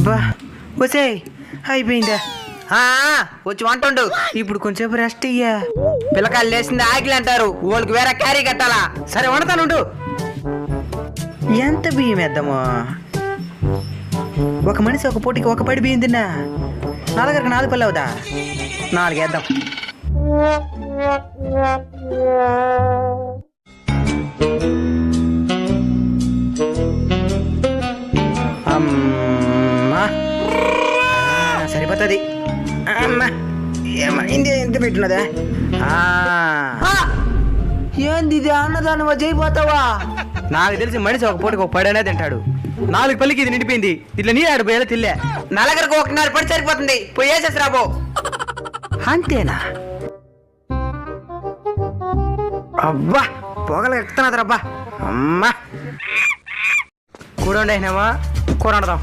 అబ్బా వచ్చే అయిపోయిందా? వచ్చి వంటుండు. ఇప్పుడు కొంచెంసేపు రెస్ట్ అయ్యా. పిల్లకాయలు లేచింది ఆకిలి అంటారు, వాళ్ళకి వేరే క్యారీ కట్టాలా. సరే వండుతానుండు. ఎంత బియ్యం వేద్దాము? ఒక మనిషి ఒక పూటకి ఒక పడి బియ్యం తిన్నా. నలుగురికి 4 పళ్ళు అవుదా? 4 వేద్దాం. అమ్మా సరిపోతుంది. అమ్మా ఏమైంది? ఎంత పెట్టున్నదా? ఏంది ఇది? అన్నదానమా చేయిపోతావా? నాకు తెలిసి మనిషి ఒక పూటకి ఒక పడనే తింటాడు. 4 పల్లికి ఇది నిండిపోయింది. ఇట్లా నీ ఆడు పోయేలా తిల్లే. నలుగురికి 1.5 పడి సరిపోతుంది. పోయి వేసేసి రాబో. అంతేనా? అబ్బా పొగలు ఎక్కుతున్నది రబ్బా. అమ్మా కూర వండేసినామా? కూర వండుదాం.